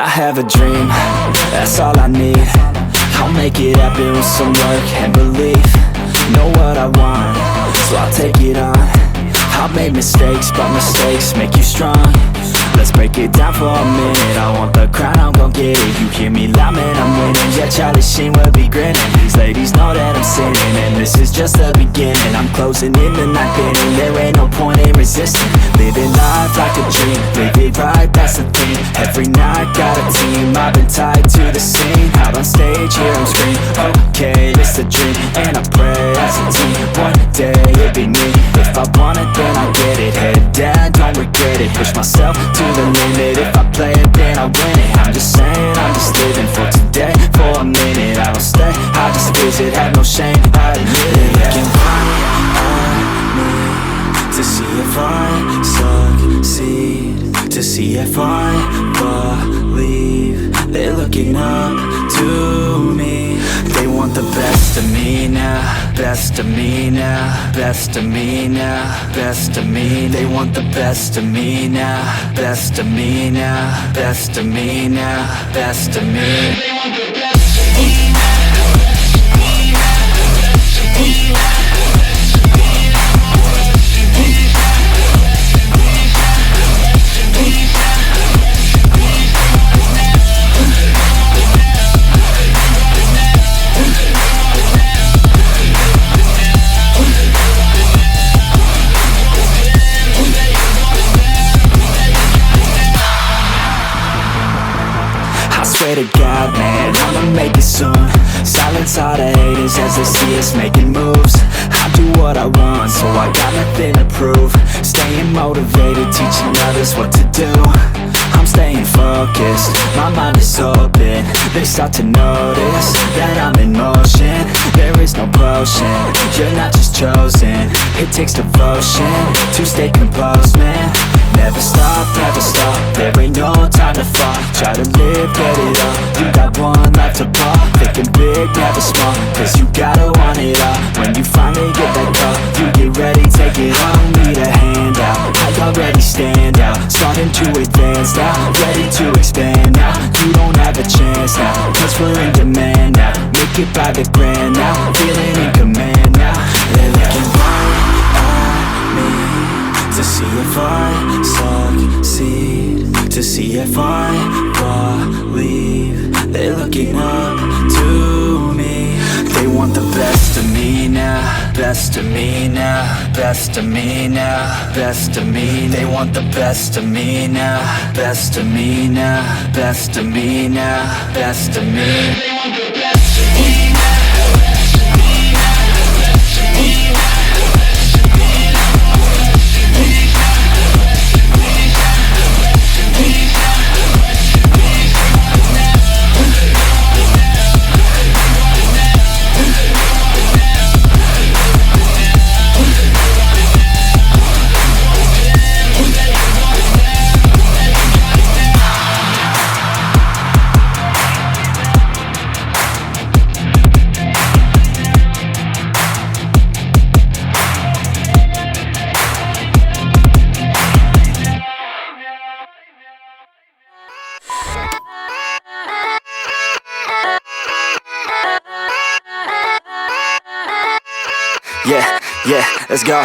I have a dream, that's all I need. I'll make it happen with some work and belief. Know what I want, so I'll take it on. I'll make mistakes, but mistakes make you strong. Let's break it down for a minute. I want the crown, I'm gon' get it. You hear me loud, man, I'm winning. Yeah, Charlie Sheen will be grinning. These ladies know that I'm sinning, and this is just the beginning. I'm closing in the ninth inning. There ain't no point in resisting. Living life like a dream, live it right, that's the thing. Every night got a team, I've been tied to the scene. Out on stage, here I'm screaming, okay, it's a dream. And I pray as a team, one day it'll be me. If I want it, then I'll get it. Head down, don't regret it. Push myself to the limit. If I play it, then I win it. I'm just saying, I'm just living for today. For a minute, I don't stay, I just visit. Have no shame, I admit it. Looking right at me to see if I succeed, to see if I believe. They're looking up to me. They want the best of me now, best of me now, best of me now, best of me. They want the best of me now, best of me now, best of me now, best of me. They want the best of me now. Swear to God, man, I'ma make it soon. Silence all the haters as they see us making moves. I do what I want, so I got nothing to prove. Staying motivated, teaching others what to do. I'm staying focused, my mind is open. They start to notice that I'm in motion. There is no potion, you're not just chosen. It takes devotion to stay composed, man. Never stop, there ain't no time to fall. Try to live, get it up, you got one life to pop. Thinking big, never small, cause you gotta want it all. When you finally get that call, you get ready, take it on. Need a hand out, I already stand out. Starting to advance now, ready to expand now. You don't have a chance now, cause we're in demand now. Make it by the grand now, feeling in command now. They're looking right at me to see if I succeed, to see if I believe. They're looking up to me. They want the best of me now, best of me now, best of me now, best of me. They want the best of me now, best of me now, best of me now, best of me. They want the best of me now. Yeah, let's go.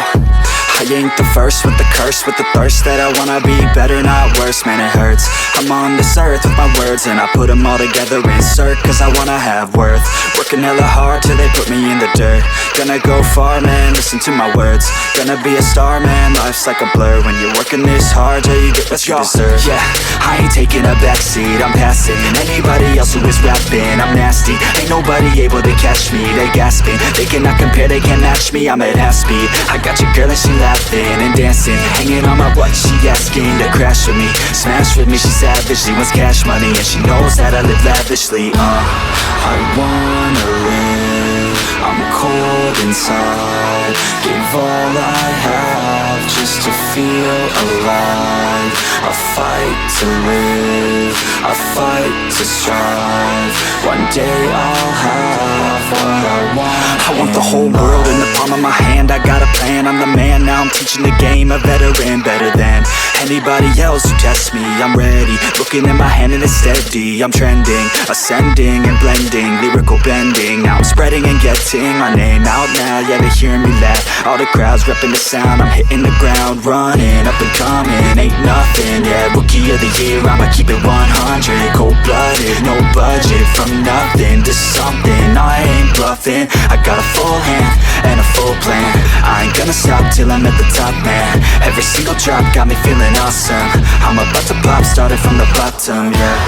I ain't the first with the curse, with the thirst that I wanna be better, not worse, man it hurts. I'm on this earth with my words and I put them all together, insert, cause I wanna have worth. Working hella hard till they put me in the dirt. Gonna go far, man, listen to my words. Gonna be a star, man, life's like a blur. When you're working this hard, yeah, you get what you deserve. Yeah, I ain't taking a backseat, I'm passing anybody else who is rapping. I'm nasty, ain't nobody able to catch me. They gasping, they cannot compare, they can't match me. I'm at half speed, I got your girl and she laughing and dancing, hanging on my butt, she asking to crash with me, smash with me, she savage, she wants cash money, and she knows that I live lavishly. I wanna live, I'm cold inside, give all I have just to feel alive. I fight to live, I fight to strive, one day I'll have what I want. I want the whole world in the palm of my hand. I got a plan, I'm the man, now I'm teaching the game. A veteran, better than anybody else who tests me. I'm ready, looking at my hand and it's steady. I'm trending, ascending and blending, lyrical bending. Now I'm spreading and getting my name out now. Yeah, they're hearing me laugh, all the crowds repping the sound. I'm hitting the ground running, up and coming, ain't nothing. Yeah, rookie of the year, I'ma keep it 100. Cold-blooded, no budget, from nothing to something. I ain't bluffing, I got a full hand and a full plan. I ain't gonna stop till I'm at the top, man. Every single drop got me feeling awesome. I'm about to pop, started from the bottom, yeah.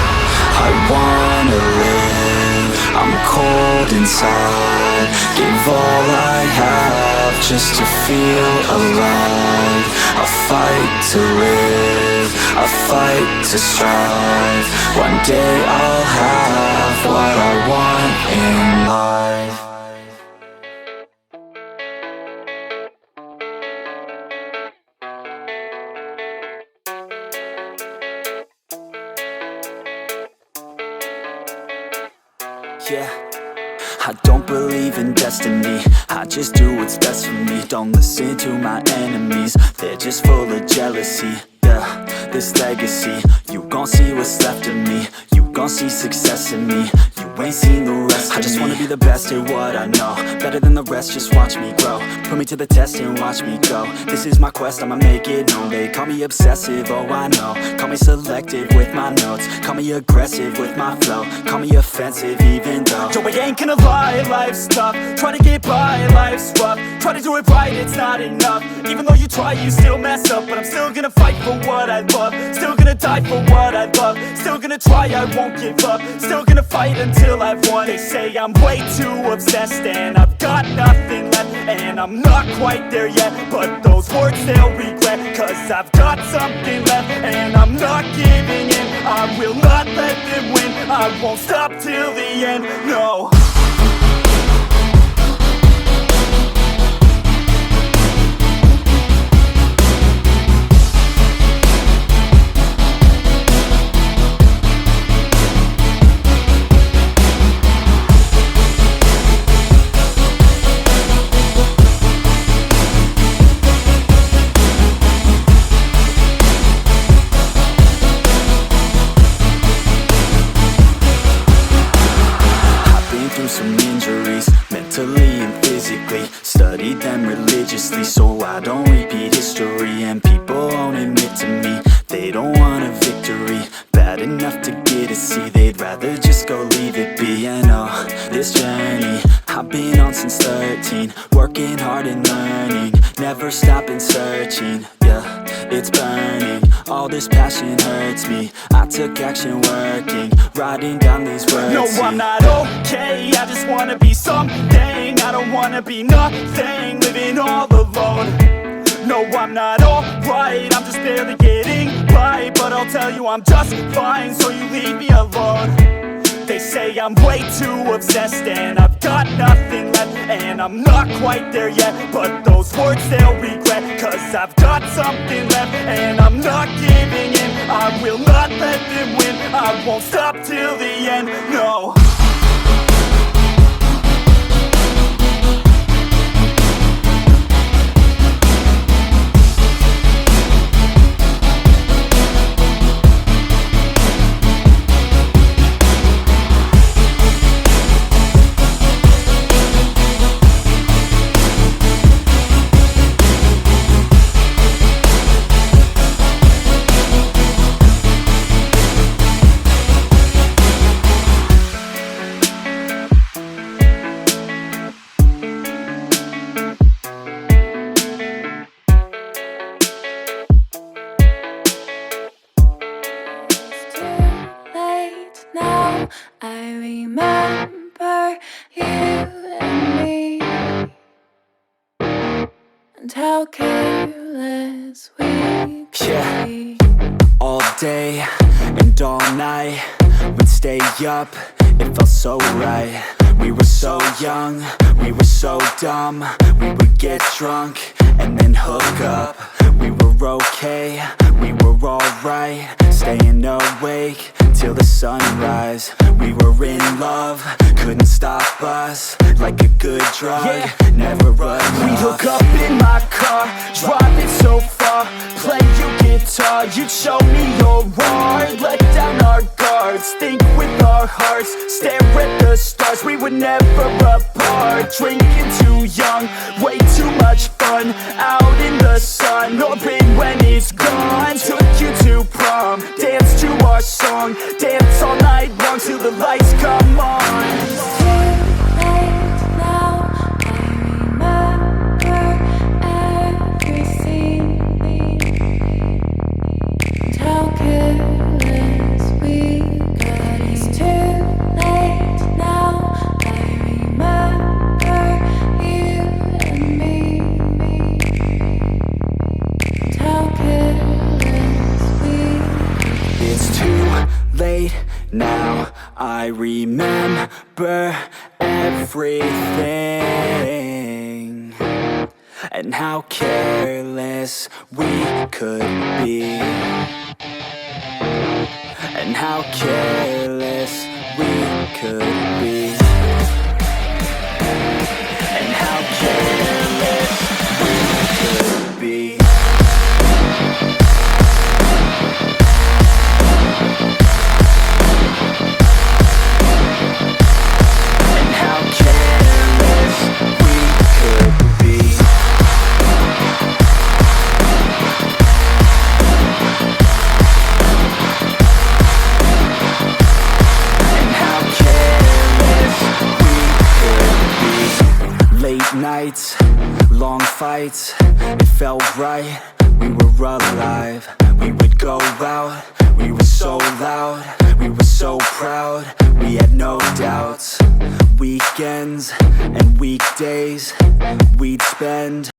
I wanna live, I'm cold inside. Give all I have just to feel alive. I fight to live, I fight to strive. One day I'll have what I want in life. Yeah, I don't believe in destiny, I just do what's best for me. Don't listen to my enemies, they're just full of jealousy. Yeah, this legacy, you gon' see what's left of me. You gon' see success in me, you ain't seen the rest of me. I just wanna be the best at what I know, better than the rest, just watch me grow. Put me to the test and watch me go. This is my quest, I'ma make it known. They call me obsessive, oh I know. Call me selective with my notes, call me aggressive with my flow. Call me offensive even though yo, I ain't gonna lie, life's tough. Try to get by, life's rough. Try to do it right, it's not enough. Even though you try, you still mess up. But I'm still gonna fight for what I love, still gonna die for what I love. Still gonna try, I won't give up. Still gonna fight until I've won. They say I'm way too obsessed and I've got nothing left, and I'm not quite there yet, but those words they'll regret. Cause I've got something left and I'm not giving in. I will not let them win, I won't stop till the end, no. Some injuries, mentally and physically. Studied them religiously so I don't repeat history. And people won't admit to me they don't want a victory bad enough to get a C. They'd rather just go leave it be. I know this journey I've been on since 13, working hard and learning, never stopping searching. Yeah, it's burning, all this passion hurts me. I took action working, writing down these words. No, I'm not okay, I just wanna be something. I don't wanna be nothing, living all alone. No, I'm not alright, I'm just barely getting by. But I'll tell you I'm just fine, so you leave me alone. They say I'm way too obsessed and I've got nothing left, and I'm not quite there yet, but those words they'll regret. Cause I've got something left and I'm not giving in. I will not let them win, I won't stop till the end, no. I remember you and me, and how careless we could be. All day and all night, we'd stay up, it felt so right. We were so young, we were so dumb. We would get drunk and then hook up. We were okay, we were alright, staying awake till the sunrise. We were in love, couldn't stop us, like a good drug, never enough. We'd hook up in my car, driving so far, play you guitar, you'd show me your art, let down our guards, think with our hearts, stare at the stars. We were never apart, drinking too young, way too much fun, out in the sun, hoping when it's gone. Took you to prom, dance to our song, dance all night long till the lights come on. Now I remember everything, and how careless we could be, and how careless we could be, and how careless we could be. Nights, long fights, it felt right, we were alive. We would go out, we were so loud, we were so proud, we had no doubts. Weekends and weekdays we'd spend